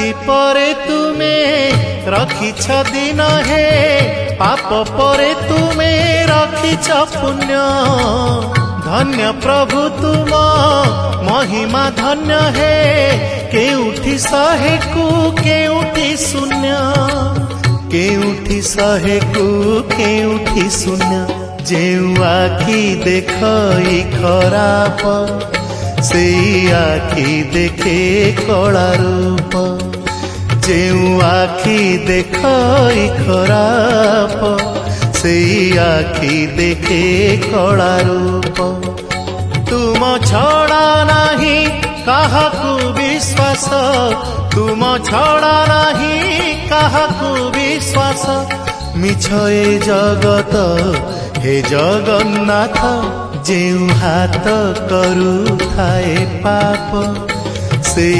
राति परे तुमे रखिछ दिन हे पाप परे तुमे रखिछ पुण्य धन्य प्रभु तुम महिमा धन्य हे केउठी शहे को केउठी शून्य केउठी शहे को केउठी शून्य जेउ आखि देखई खराप से आखि देखे कला रूप जेउ आखि देखई खराप से आखि देखे कला रूप तुम छड़ा नाही काहाकू विश्वास तुम छड़ा नाही काहाकू विश्वास मिछ ए जगत हे जगन्नाथ जेउ हाथ करू थाए पाप से